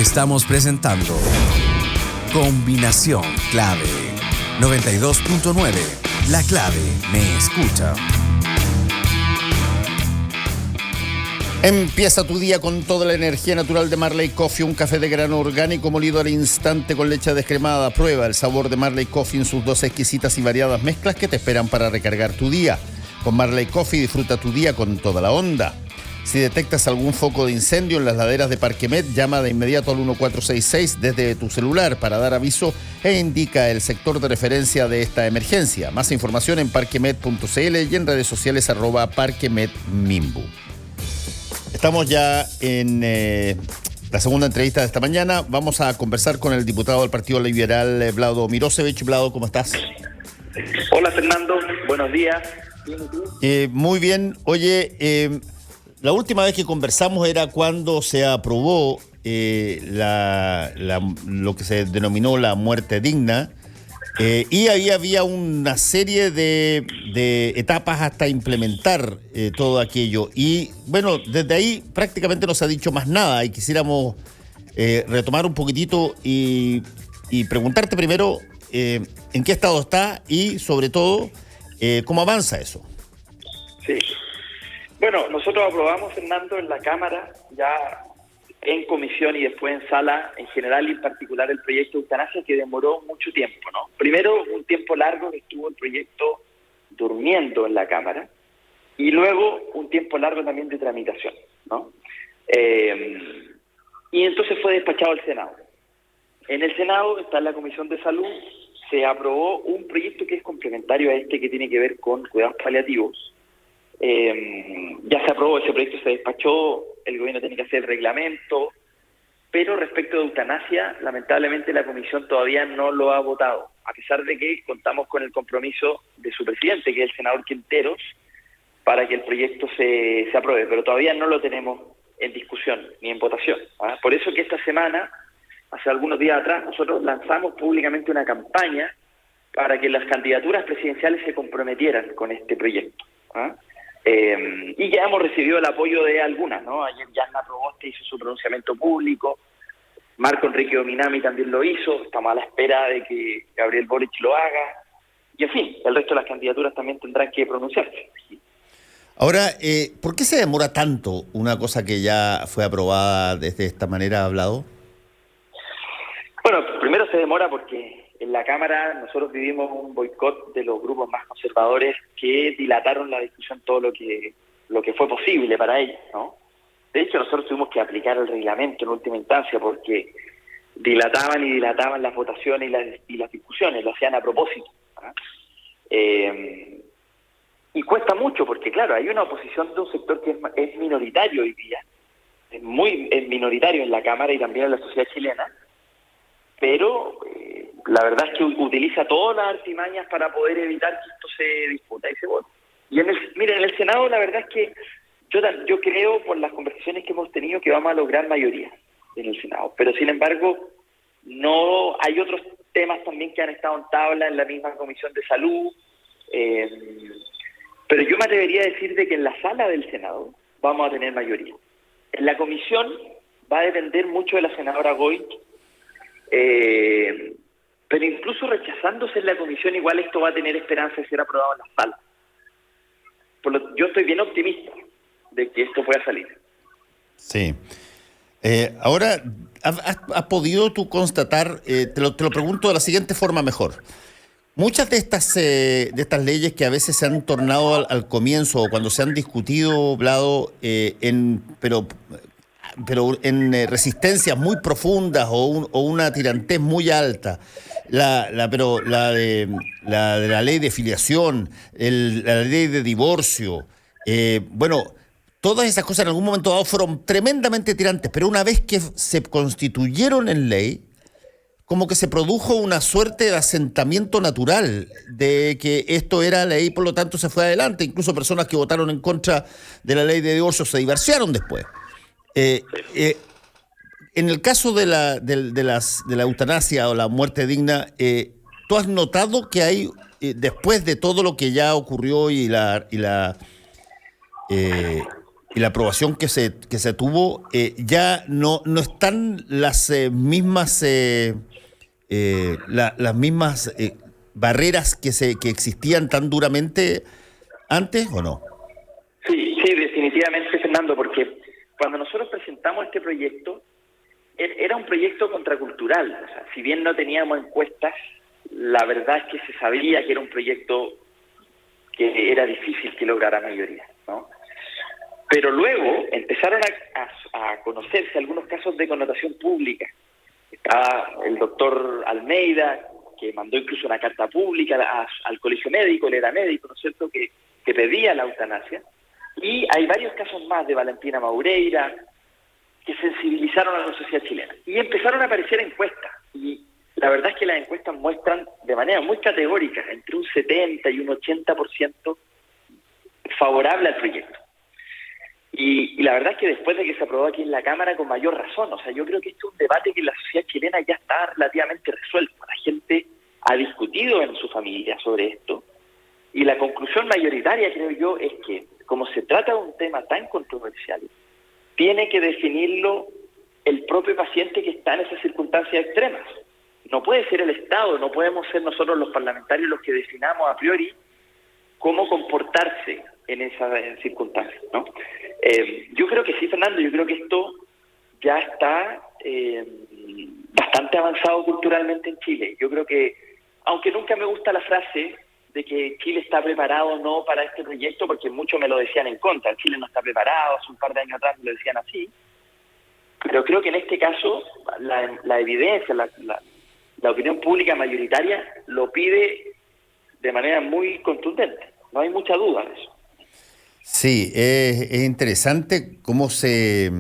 Estamos presentando Combinación Clave 92.9. La clave me escucha. Empieza tu día con toda la energía natural de Marley Coffee, un café de grano orgánico molido al instante con leche descremada. Prueba el sabor de Marley Coffee en sus 2 exquisitas y variadas mezclas que te esperan para recargar tu día. Con Marley Coffee disfruta tu día con toda la onda. Si detectas algún foco de incendio en las laderas de Parquemet, llama de inmediato al 1466 desde tu celular para dar aviso e indica el sector de referencia de esta emergencia. Más información en parquemet.cl y en redes sociales @parquemetmimbu. Estamos ya en la segunda entrevista de esta mañana. Vamos a conversar con el diputado del Partido Liberal, Vlado Mirosevic. Vlado, ¿cómo estás? Hola, Fernando. Buenos días. Muy bien. Oye, la última vez que conversamos era cuando se aprobó lo que se denominó la muerte digna. Y ahí había una serie de etapas hasta implementar todo aquello. Y bueno, desde ahí prácticamente no se ha dicho más nada. Y quisiéramos retomar un poquitito y preguntarte primero en qué estado está y sobre todo cómo avanza eso. Sí. Bueno, nosotros aprobamos, Fernando, en la Cámara, ya en comisión y después en sala, en general y en particular, el proyecto de eutanasia, que demoró mucho tiempo, ¿no? Primero, un tiempo largo que estuvo el proyecto durmiendo en la Cámara, y luego un tiempo largo también de tramitación, ¿no? Y entonces fue despachado al Senado. En el Senado está en la Comisión de Salud, se aprobó un proyecto que es complementario a este, que tiene que ver con cuidados paliativos. Ya se aprobó ese proyecto, se despachó, el gobierno tiene que hacer el reglamento, pero respecto de eutanasia, lamentablemente la comisión todavía no lo ha votado, a pesar de que contamos con el compromiso de su presidente, que es el senador Quinteros, para que el proyecto se apruebe, pero todavía no lo tenemos en discusión ni en votación, ¿ah? Por eso que esta semana, hace algunos días atrás, nosotros lanzamos públicamente una campaña para que las candidaturas presidenciales se comprometieran con este proyecto, ¿ah? Y ya hemos recibido el apoyo de algunas, ¿no? Ayer Yasna Proboste hizo su pronunciamiento público, Marco Enrique Dominami también lo hizo, estamos a la espera de que Gabriel Boric lo haga, y en fin, el resto de las candidaturas también tendrán que pronunciarse. Ahora, ¿por qué se demora tanto una cosa que ya fue aprobada de esta manera, Vlado? Bueno, primero se demora porque en la Cámara nosotros vivimos un boicot de los grupos más conservadores que dilataron la discusión todo lo que fue posible para ellos, ¿no? De hecho, nosotros tuvimos que aplicar el reglamento en última instancia porque dilataban las votaciones y las discusiones, lo hacían a propósito, ¿no? Y cuesta mucho porque, claro, hay una oposición de un sector que es minoritario hoy día, es minoritario en la Cámara y también en la sociedad chilena, pero la verdad es que utiliza todas las artimañas para poder evitar que esto se disputa y se vote. Y en el Senado la verdad es que yo creo, por las conversaciones que hemos tenido, que vamos a lograr mayoría en el Senado, pero sin embargo no hay otros temas también que han estado en tabla en la misma Comisión de Salud, pero yo me atrevería a decir de que en la sala del Senado vamos a tener mayoría. En la comisión va a depender mucho de la senadora Goy, pero incluso rechazándose en la comisión, igual esto va a tener esperanza de ser aprobado en la sala. Yo estoy bien optimista de que esto pueda salir. Sí. Ahora, ¿has podido tú constatar, te lo pregunto de la siguiente forma mejor, muchas de estas leyes que a veces se han tornado al comienzo o cuando se han discutido, Vlado, pero en resistencias muy profundas o una tirantez muy alta, la de la ley de filiación, la ley de divorcio, todas esas cosas en algún momento dado fueron tremendamente tirantes, pero una vez que se constituyeron en ley, como que se produjo una suerte de asentamiento natural de que esto era ley, por lo tanto se fue adelante. Incluso personas que votaron en contra de la ley de divorcio se divorciaron después. En el caso de la eutanasia o la muerte digna, ¿tú has notado que hay, después de todo lo que ya ocurrió y y la aprobación que se tuvo, ya no están las mismas las mismas barreras que existían tan duramente antes, ¿o no? Sí, sí, definitivamente, Fernando, porque cuando nosotros presentamos este proyecto, era un proyecto contracultural. O sea, si bien no teníamos encuestas, la verdad es que se sabía que era un proyecto que era difícil que lograra mayoría, ¿no? Pero luego empezaron a conocerse algunos casos de connotación pública. Estaba el doctor Almeida, que mandó incluso una carta pública al colegio médico, él era médico, ¿no es cierto?, que pedía la eutanasia. Y hay varios casos más de Valentina Maureira que sensibilizaron a la sociedad chilena. Y empezaron a aparecer encuestas. Y la verdad es que las encuestas muestran de manera muy categórica entre un 70 y un 80% favorable al proyecto. Y la verdad es que después de que se aprobó aquí en la Cámara, con mayor razón. O sea, yo creo que este es un debate que en la sociedad chilena ya está relativamente resuelto. La gente ha discutido en su familia sobre esto. Y la conclusión mayoritaria, creo yo, es que, como se trata de un tema tan controversial, tiene que definirlo el propio paciente que está en esas circunstancias extremas. No puede ser el Estado, no podemos ser nosotros los parlamentarios los que definamos a priori cómo comportarse en esas circunstancias, ¿no? Yo creo que sí, Fernando, yo creo que esto ya está bastante avanzado culturalmente en Chile. Yo creo que, aunque nunca me gusta la frase de que Chile está preparado o no para este proyecto, porque muchos me lo decían en contra, Chile no está preparado, hace un par de años atrás me lo decían así, pero creo que en este caso la evidencia, la opinión pública mayoritaria lo pide de manera muy contundente, no hay mucha duda de eso. Sí, es interesante cómo se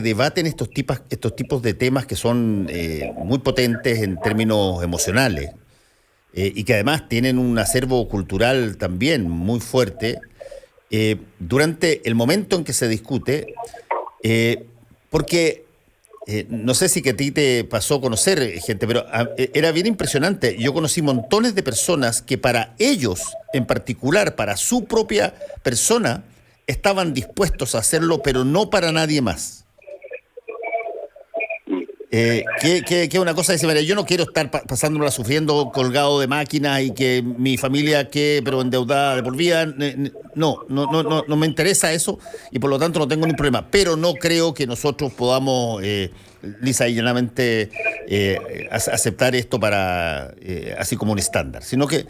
debaten estos tipos de temas que son muy potentes en términos emocionales. Y que además tienen un acervo cultural también muy fuerte, durante el momento en que se discute, porque no sé si que a ti te pasó conocer gente, pero era bien impresionante. Yo conocí montones de personas que para ellos, en particular, para su propia persona, estaban dispuestos a hacerlo, pero no para nadie más. Que una cosa dice, mira, yo no quiero estar pasándola sufriendo colgado de máquinas y que mi familia quede pero endeudada de por vida. No me interesa eso y por lo tanto no tengo ningún problema. Pero no creo que nosotros podamos lisa y llanamente aceptar esto para así como un estándar, sino que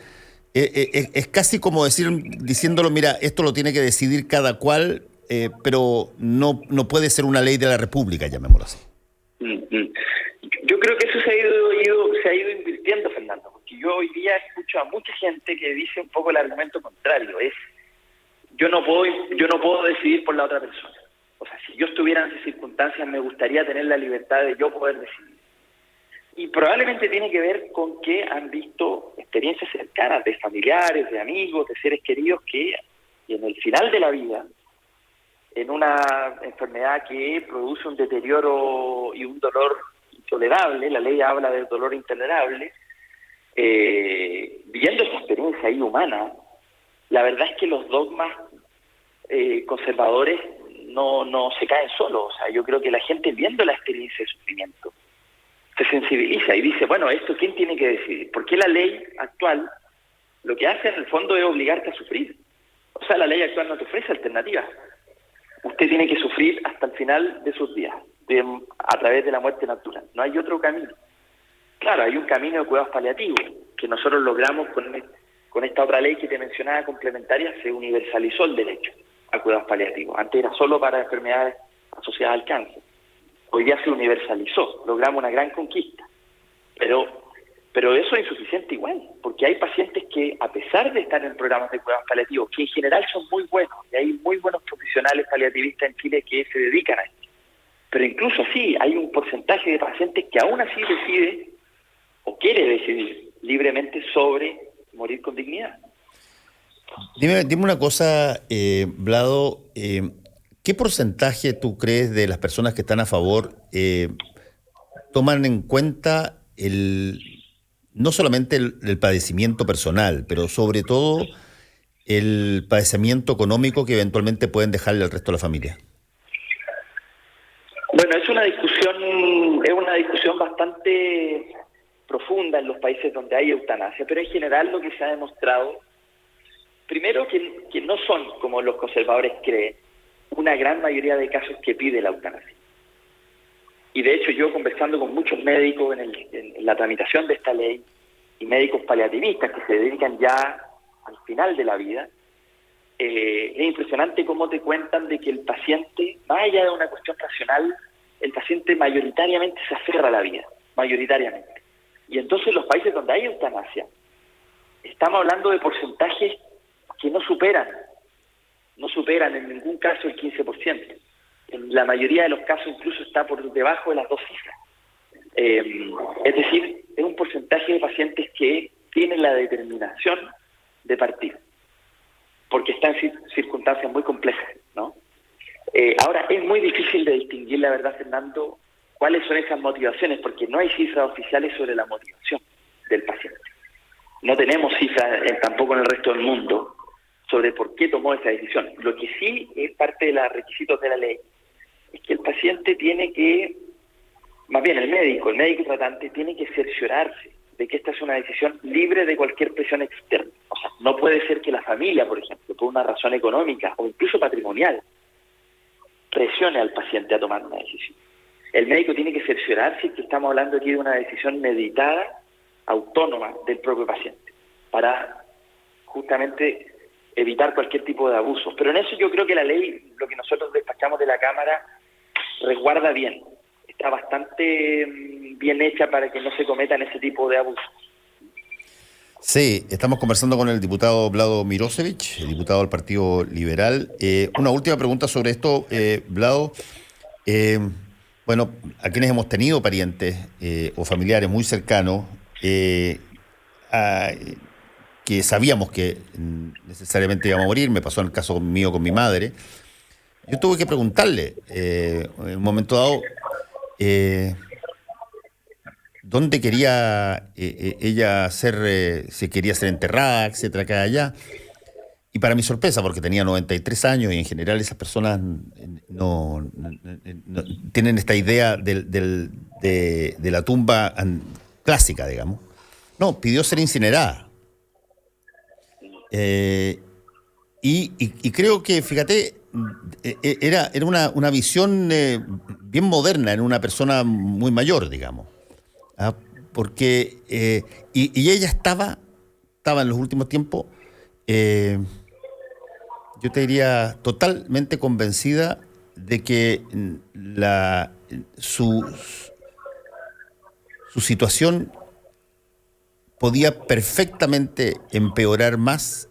es casi como diciéndolo, mira, esto lo tiene que decidir cada cual, pero no puede ser una ley de la República, llamémoslo así. Yo creo que eso se ha ido invirtiendo, Fernando, porque yo hoy día escucho a mucha gente que dice un poco el argumento contrario, es yo no puedo decidir por la otra persona. O sea, si yo estuviera en esas circunstancias me gustaría tener la libertad de yo poder decidir. Y probablemente tiene que ver con que han visto experiencias cercanas de familiares, de amigos, de seres queridos que en el final de la vida, en una enfermedad que produce un deterioro y un dolor intolerable, la ley habla del dolor intolerable, viendo esa experiencia ahí humana, la verdad es que los dogmas conservadores no se caen solos. O sea, yo creo que la gente viendo la experiencia de sufrimiento se sensibiliza y dice, bueno, ¿esto quién tiene que decidir? Porque la ley actual lo que hace en el fondo es obligarte a sufrir. O sea, la ley actual no te ofrece alternativas. Usted tiene que sufrir hasta el final de sus días, a través de la muerte natural. No hay otro camino. Claro, hay un camino de cuidados paliativos, que nosotros logramos con esta otra ley que te mencionaba, complementaria, se universalizó el derecho a cuidados paliativos. Antes era solo para enfermedades asociadas al cáncer. Hoy día se universalizó, logramos una gran conquista. Pero eso es insuficiente igual, porque hay pacientes que, a pesar de estar en programas de cuidados paliativos, que en general son muy buenos, y hay muy buenos profesionales paliativistas en Chile que se dedican a esto, pero incluso así hay un porcentaje de pacientes que aún así decide o quiere decidir libremente sobre morir con dignidad. Dime una cosa, Vlado, ¿qué porcentaje tú crees de las personas que están a favor toman en cuenta no solamente el padecimiento personal, pero sobre todo el padecimiento económico que eventualmente pueden dejarle al resto de la familia? Bueno, es una discusión bastante profunda en los países donde hay eutanasia, pero en general lo que se ha demostrado, primero que no son, como los conservadores creen, una gran mayoría de casos que pide la eutanasia. Y de hecho yo, conversando con muchos médicos en la tramitación de esta ley, y médicos paliativistas que se dedican ya al final de la vida, es impresionante cómo te cuentan de que el paciente, más allá de una cuestión racional, el paciente mayoritariamente se aferra a la vida, mayoritariamente. Y entonces los países donde hay eutanasia, estamos hablando de porcentajes que no superan en ningún caso el 15%. En la mayoría de los casos incluso está por debajo de las 2 cifras. Es decir, es un porcentaje de pacientes que tienen la determinación de partir, porque están en circunstancias muy complejas, ¿no? Ahora, es muy difícil de distinguir, la verdad, Fernando, cuáles son esas motivaciones, porque no hay cifras oficiales sobre la motivación del paciente. No tenemos cifras tampoco en el resto del mundo sobre por qué tomó esa decisión. Lo que sí es parte de los requisitos de la ley es que el paciente tiene que, más bien el médico tratante tiene que cerciorarse de que esta es una decisión libre de cualquier presión externa. O sea, no puede ser que la familia, por ejemplo, por una razón económica o incluso patrimonial, presione al paciente a tomar una decisión. El médico tiene que cerciorarse que estamos hablando aquí de una decisión meditada, autónoma del propio paciente, para justamente evitar cualquier tipo de abuso. Pero en eso yo creo que la ley, lo que nosotros despachamos de la Cámara, resguarda bien. Está bastante bien hecha para que no se cometan ese tipo de abusos. Sí, estamos conversando con el diputado Vlado Mirosevic, el diputado del Partido Liberal. Una última pregunta sobre esto, Vlado. Bueno, a quienes hemos tenido parientes o familiares muy cercanos, que sabíamos que necesariamente íbamos a morir, me pasó en el caso mío con mi madre, yo tuve que preguntarle en un momento dado dónde quería ella ser, si quería ser enterrada, etcétera, acá allá. Y para mi sorpresa, porque tenía 93 años y en general esas personas no tienen esta idea de la tumba clásica, digamos. No, pidió ser incinerada. Y creo que, fíjate, era una visión bien moderna en una persona muy mayor, digamos. ¿Ah? Porque y ella estaba en los últimos tiempos, yo te diría, totalmente convencida de que su situación podía perfectamente empeorar más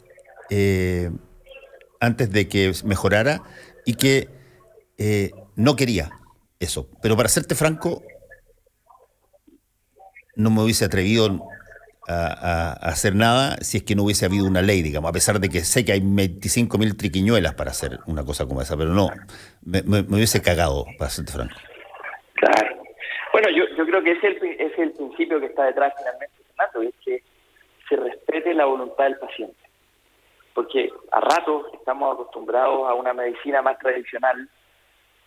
antes de que mejorara, y que no quería eso. Pero para serte franco, no me hubiese atrevido a hacer nada si es que no hubiese habido una ley, digamos, a pesar de que sé que hay 25.000 triquiñuelas para hacer una cosa como esa, pero no, me hubiese cagado, para serte franco. Claro. Bueno, yo creo que ese es el principio que está detrás finalmente, Fernando, y es que se respete la voluntad del paciente. Porque a ratos estamos acostumbrados a una medicina más tradicional,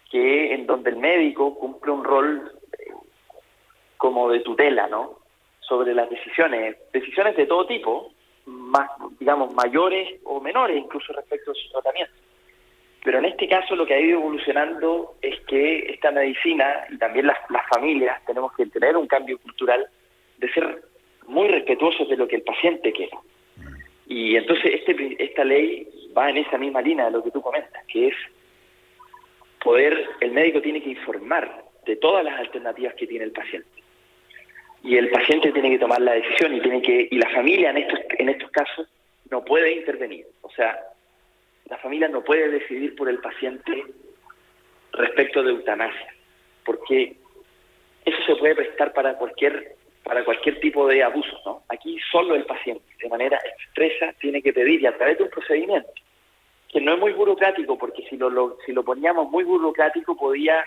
que en donde el médico cumple un rol como de tutela, ¿no?, sobre las decisiones de todo tipo, más, digamos, mayores o menores, incluso respecto a su tratamiento. Pero en este caso lo que ha ido evolucionando es que esta medicina y también las familias tenemos que tener un cambio cultural de ser muy respetuosos de lo que el paciente quiera. Y entonces esta ley va en esa misma línea de lo que tú comentas, que es el médico tiene que informar de todas las alternativas que tiene el paciente. Y el paciente tiene que tomar la decisión y la familia en estos casos no puede intervenir. O sea, la familia no puede decidir por el paciente respecto de eutanasia, porque eso se puede prestar para cualquier tipo de abuso, ¿no? Aquí solo el paciente, de manera expresa, tiene que pedir, y a través de un procedimiento que no es muy burocrático, porque si lo poníamos muy burocrático podía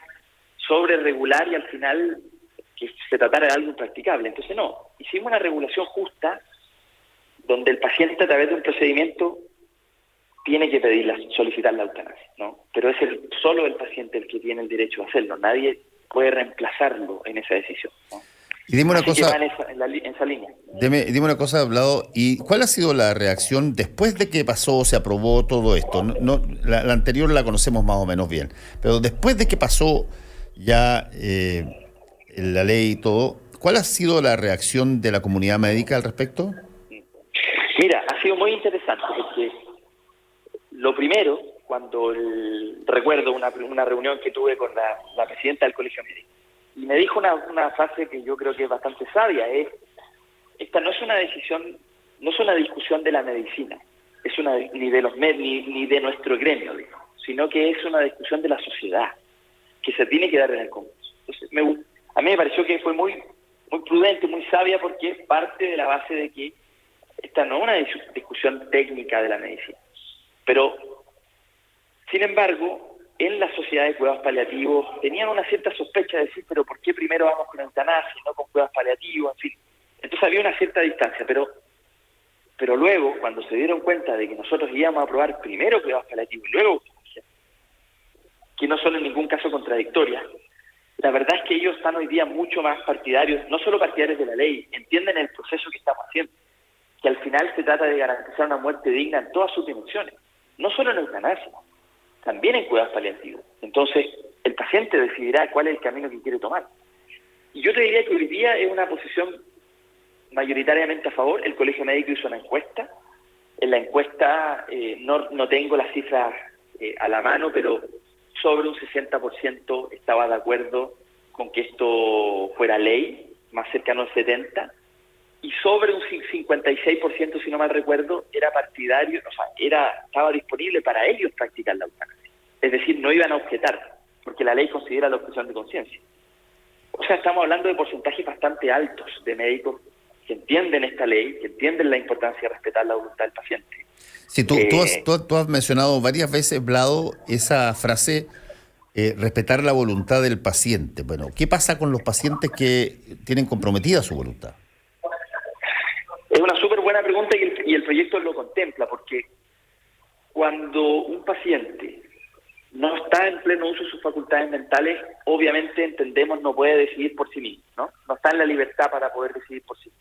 sobreregular y al final que se tratara de algo impracticable. Entonces hicimos una regulación justa donde el paciente, a través de un procedimiento tiene que solicitar la eutanasia, ¿no? Pero es solo el paciente el que tiene el derecho a hacerlo. Nadie puede reemplazarlo en esa decisión, ¿no? Y dime una Así cosa, que va en esa línea. dime una cosa, Vlado, ¿y cuál ha sido la reacción después de que pasó, se aprobó todo esto? La anterior la conocemos más o menos bien, pero después de que pasó ya la ley y todo, ¿cuál ha sido la reacción de la comunidad médica al respecto? Mira, ha sido muy interesante porque lo primero, cuando recuerdo una reunión que tuve con la presidenta del Colegio Médico, y me dijo una frase que yo creo que es bastante sabia, esta no es una decisión, no es una discusión de la medicina, ni de los ni de nuestro gremio, dijo, sino que es una discusión de la sociedad, que se tiene que dar en el Congreso. Entonces, a mí me pareció que fue muy, muy prudente, muy sabia, porque parte de la base de que esta no es una discusión técnica de la medicina. Pero, sin embargo, en la sociedad de cuidados paliativos tenían una cierta sospecha de decir, pero ¿por qué primero vamos con eutanasia y no con cuidados paliativos? En fin. Entonces había una cierta distancia, pero luego, cuando se dieron cuenta de que nosotros íbamos a aprobar primero cuidados paliativos y luego eutanasia, que no son en ningún caso contradictorias, la verdad es que ellos están hoy día mucho más partidarios, no solo partidarios de la ley, entienden el proceso que estamos haciendo, que al final se trata de garantizar una muerte digna en todas sus dimensiones, no solo en eutanasia, también en cuidados paliativos. Entonces, el paciente decidirá cuál es el camino que quiere tomar. Y yo te diría que hoy día es una posición mayoritariamente a favor. El Colegio Médico hizo una encuesta. En la encuesta no tengo las cifras a la mano, pero sobre un 60% estaba de acuerdo con que esto fuera ley, más cercano al 70%, y sobre un 56%, si no mal recuerdo, era partidario, o sea, estaba disponible para ellos practicar la eutanasia. Es decir, no iban a objetar, porque la ley considera la objeción de conciencia. O sea, estamos hablando de porcentajes bastante altos de médicos que entienden esta ley, que entienden la importancia de respetar la voluntad del paciente. Sí, tú has mencionado varias veces, Vlado, esa frase, respetar la voluntad del paciente. Bueno, ¿qué pasa con los pacientes que tienen comprometida su voluntad? Es una súper buena pregunta y el proyecto lo contempla, porque cuando un paciente no está en pleno uso de sus facultades mentales, obviamente entendemos no puede decidir por sí mismo, ¿no? No está en la libertad para poder decidir por sí mismo.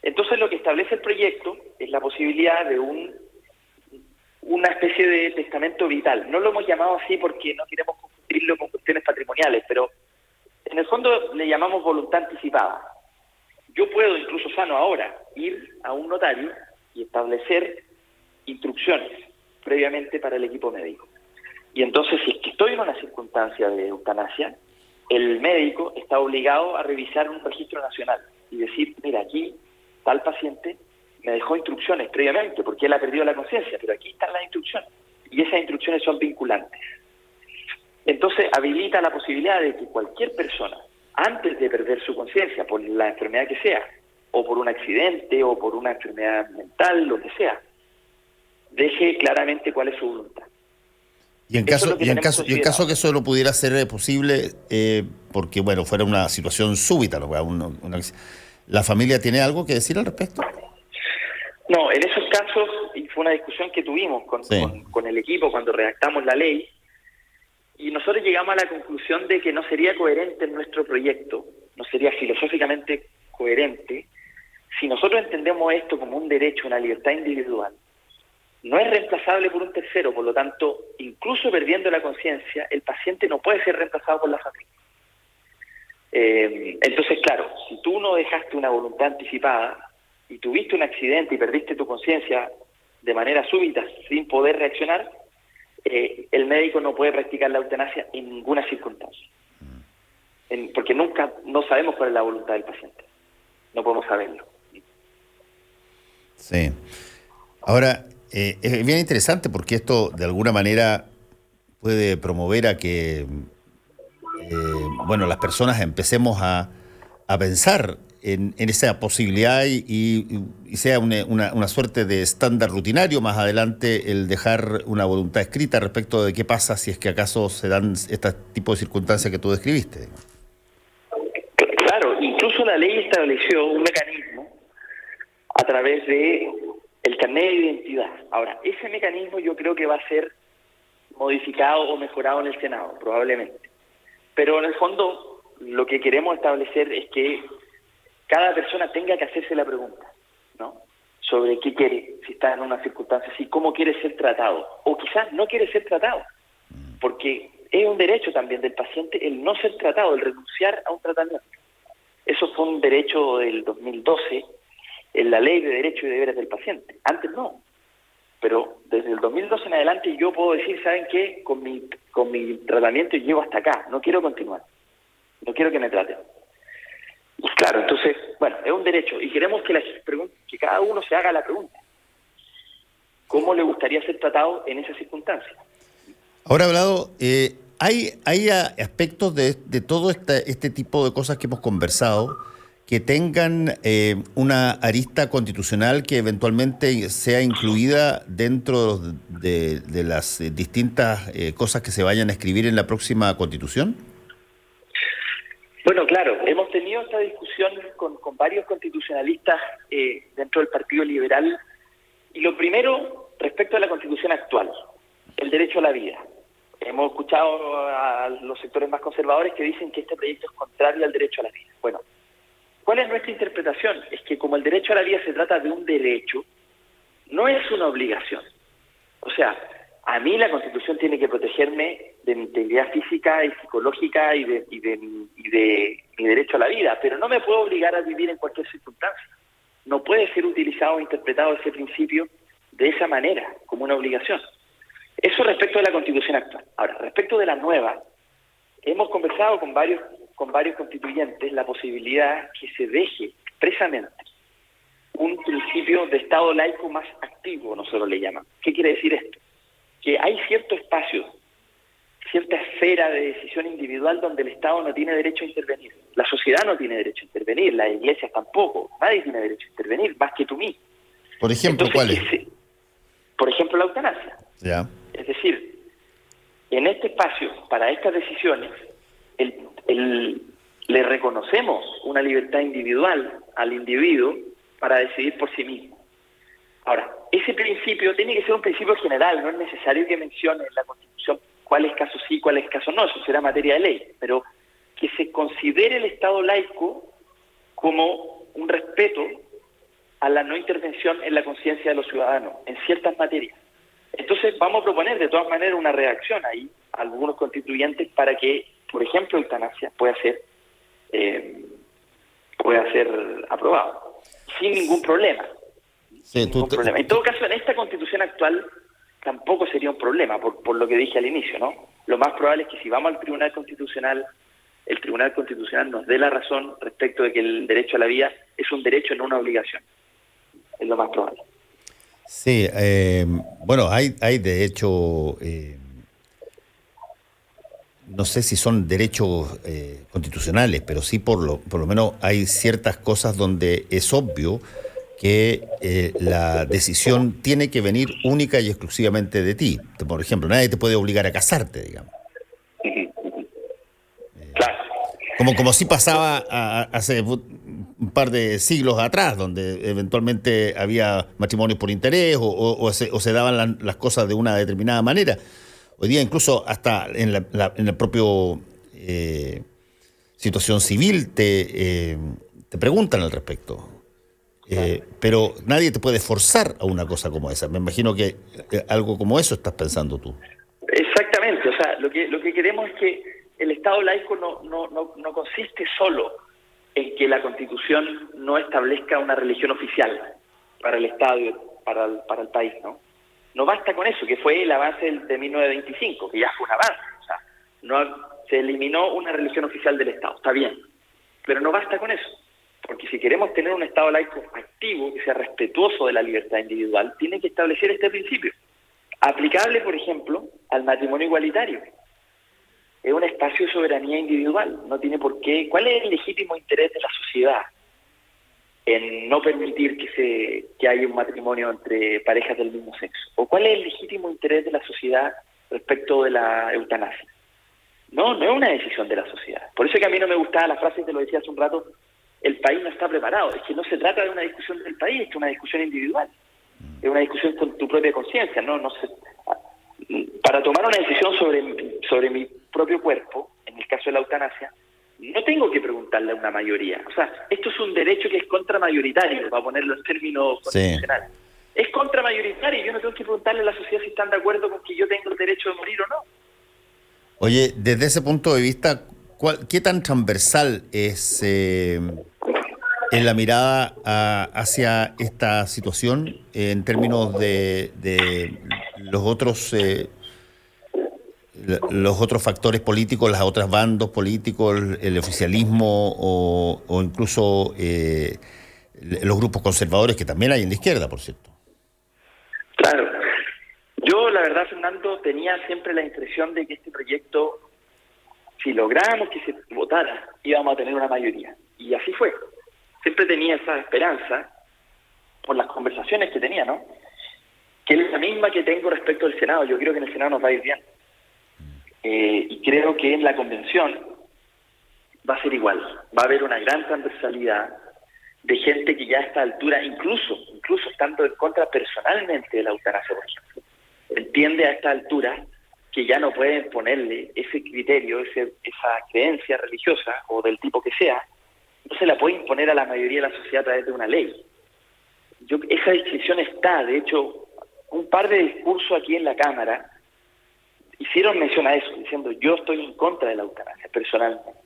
Entonces lo que establece el proyecto es la posibilidad de una especie de testamento vital. No lo hemos llamado así porque no queremos confundirlo con cuestiones patrimoniales, pero en el fondo le llamamos voluntad anticipada. Yo puedo, incluso sano ahora, ir a un notario y establecer instrucciones previamente para el equipo médico. Y entonces, si es que estoy en una circunstancia de eutanasia, el médico está obligado a revisar un registro nacional y decir, mira, aquí tal paciente me dejó instrucciones previamente porque él ha perdido la conciencia, pero aquí están las instrucciones. Y esas instrucciones son vinculantes. Entonces, habilita la posibilidad de que cualquier persona, antes de perder su conciencia por la enfermedad que sea, o por un accidente, o por una enfermedad mental, lo que sea, deje claramente cuál es su voluntad. Y en caso que eso no pudiera ser posible, porque bueno, fuera una situación súbita, ¿no? ¿La familia tiene algo que decir al respecto? No, en esos casos, y fue una discusión que tuvimos con el equipo cuando redactamos la ley, y nosotros llegamos a la conclusión de que no sería coherente en nuestro proyecto, no sería filosóficamente coherente, si nosotros entendemos esto como un derecho, una libertad individual. No es reemplazable por un tercero, por lo tanto, incluso perdiendo la conciencia, el paciente no puede ser reemplazado por la familia. Entonces, claro, si tú no dejaste una voluntad anticipada y tuviste un accidente y perdiste tu conciencia de manera súbita sin poder reaccionar, el médico no puede practicar la eutanasia en ninguna circunstancia. Porque no sabemos cuál es la voluntad del paciente. No podemos saberlo. Sí. Ahora, es bien interesante porque esto de alguna manera puede promover a que las personas empecemos a pensar en esa posibilidad y sea una suerte de estándar rutinario más adelante el dejar una voluntad escrita respecto de qué pasa si es que acaso se dan este tipo de circunstancias que tú describiste. Claro, incluso la ley estableció un mecanismo a través de el carnet de identidad. Ahora, ese mecanismo yo creo que va a ser modificado o mejorado en el Senado, probablemente. Pero en el fondo, lo que queremos establecer es que cada persona tenga que hacerse la pregunta, ¿no? Sobre qué quiere, si está en una circunstancia así, cómo quiere ser tratado, o quizás no quiere ser tratado, porque es un derecho también del paciente el no ser tratado, el renunciar a un tratamiento. Eso fue un derecho del 2012 en la Ley de Derechos y Deberes del Paciente. Antes no, pero desde el 2012 en adelante yo puedo decir, ¿saben qué? Con mi tratamiento llego hasta acá, no quiero continuar, no quiero que me traten. Y claro, entonces, bueno, es un derecho y queremos que cada uno se haga la pregunta. ¿Cómo le gustaría ser tratado en esa circunstancia? Ahora, Vlado, hay aspectos de todo este tipo de cosas que hemos conversado que tengan una arista constitucional que eventualmente sea incluida dentro de las distintas cosas que se vayan a escribir en la próxima Constitución. Bueno, claro, hemos tenido esta discusión con varios constitucionalistas dentro del Partido Liberal. Y lo primero, respecto a la Constitución actual, el derecho a la vida. Hemos escuchado a los sectores más conservadores que dicen que este proyecto es contrario al derecho a la vida. Bueno, ¿cuál es nuestra interpretación? Es que como el derecho a la vida se trata de un derecho, no es una obligación. O sea, a mí la Constitución tiene que protegerme de mi integridad física y psicológica y de mi derecho a la vida, pero no me puedo obligar a vivir en cualquier circunstancia. No puede ser utilizado o interpretado ese principio de esa manera, como una obligación. Eso respecto de la Constitución actual. Ahora, respecto de la nueva, hemos conversado con varios constituyentes la posibilidad que se deje expresamente un principio de Estado laico más activo, nosotros le llamamos. ¿Qué quiere decir esto? Que hay cierto espacio, cierta esfera de decisión individual donde el Estado no tiene derecho a intervenir. La sociedad no tiene derecho a intervenir, las iglesias tampoco. Nadie tiene derecho a intervenir, más que tú mismo. Por ejemplo, ¿cuál es? Por ejemplo, la eutanasia. Ya. Es decir, en este espacio, para estas decisiones, le reconocemos una libertad individual al individuo para decidir por sí mismo. Ahora, ese principio tiene que ser un principio general, no es necesario que mencione en la Constitución cuál es caso sí, cuál es caso no, eso será materia de ley, pero que se considere el Estado laico como un respeto a la no intervención en la conciencia de los ciudadanos, en ciertas materias. Entonces vamos a proponer de todas maneras una reacción ahí a algunos constituyentes para que, por ejemplo, eutanasia pueda ser aprobado sin ningún problema. Sí, En todo caso, en esta Constitución actual tampoco sería un problema, por lo que dije al inicio, ¿no? Lo más probable es que si vamos al Tribunal Constitucional, el Tribunal Constitucional nos dé la razón respecto de que el derecho a la vida es un derecho, no una obligación. Es lo más probable. Sí, bueno, hay de hecho, no sé si son derechos constitucionales, pero sí por lo menos hay ciertas cosas donde es obvio que la decisión tiene que venir única y exclusivamente de ti. Por ejemplo, nadie te puede obligar a casarte, digamos. Claro. Como sí pasaba hace un par de siglos atrás, donde eventualmente había matrimonios por interés o se daban las cosas de una determinada manera. Hoy día incluso hasta en la propia situación civil te preguntan al respecto. Pero nadie te puede forzar a una cosa como esa. Me imagino que algo como eso estás pensando tú. Exactamente, o sea, lo que queremos es que el Estado laico no consiste solo en que la Constitución no establezca una religión oficial para el Estado y para el país, ¿no? No basta con eso, que fue el avance de 1925, que ya fue un avance, o sea, se eliminó una religión oficial del Estado, está bien, pero no basta con eso. Porque si queremos tener un Estado laico activo, que sea respetuoso de la libertad individual, tiene que establecer este principio. Aplicable, por ejemplo, al matrimonio igualitario. Es un espacio de soberanía individual. No tiene por qué. ¿Cuál es el legítimo interés de la sociedad en no permitir que haya un matrimonio entre parejas del mismo sexo? ¿O cuál es el legítimo interés de la sociedad respecto de la eutanasia? No es una decisión de la sociedad. Por eso que a mí no me gustaba la frase, te lo decía hace un rato, el país no está preparado. Es que no se trata de una discusión del país, es una discusión individual. es una discusión con tu propia conciencia, ¿no? No sé, para tomar una decisión sobre mi propio cuerpo, en el caso de la eutanasia, no tengo que preguntarle a una mayoría. O sea, esto es un derecho que es contramayoritario, para ponerlo en términos constitucionales. Es contramayoritario y yo no tengo que preguntarle a la sociedad si están de acuerdo con que yo tengo el derecho de morir o no. Oye, desde ese punto de vista, ¿qué tan transversal es la mirada hacia esta situación en términos de los otros factores políticos, las otras bandos políticos, el oficialismo o incluso los grupos conservadores que también hay en la izquierda, por cierto? Claro. Yo, la verdad, Fernando, tenía siempre la impresión de que este proyecto, si lográbamos que se votara, íbamos a tener una mayoría. Y así fue. Siempre tenía esa esperanza por las conversaciones que tenía, ¿no? Que es la misma que tengo respecto al Senado. Yo creo que en el Senado nos va a ir bien. Y creo que en la convención va a ser igual. Va a haber una gran transversalidad de gente que ya a esta altura, incluso estando en contra personalmente de la eutanasia, por ejemplo, entiende a esta altura que ya no pueden ponerle ese criterio, esa creencia religiosa o del tipo que sea, no se la puede imponer a la mayoría de la sociedad a través de una ley. Esa distinción está, de hecho, un par de discursos aquí en la Cámara hicieron mención a eso, diciendo yo estoy en contra de la eutanasia personalmente,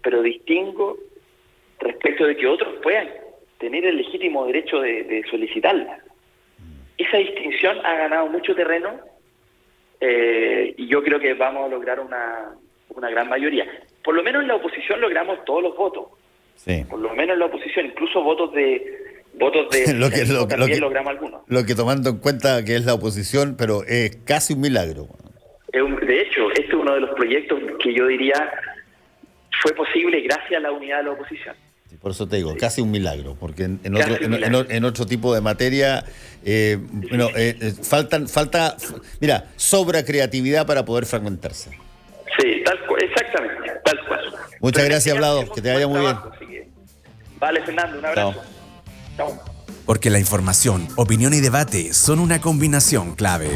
pero distingo respecto de que otros puedan tener el legítimo derecho de solicitarla. Esa distinción ha ganado mucho terreno y yo creo que vamos a lograr una gran mayoría. Por lo menos en la oposición logramos todos los votos. Sí. Por lo menos en la oposición, incluso votos de también logramos algunos. Lo que tomando en cuenta que es la oposición, pero es casi un milagro. De hecho, este es uno de los proyectos que yo diría fue posible gracias a la unidad de la oposición. Por eso te digo, casi un milagro, porque en otro tipo de materia, sobra creatividad para poder fragmentarse. Sí, exactamente, tal cual. Muchas gracias, Vlado, que te vaya muy bien. Vale, Fernando, un abrazo. Chao. Porque la información, opinión y debate son una combinación clave.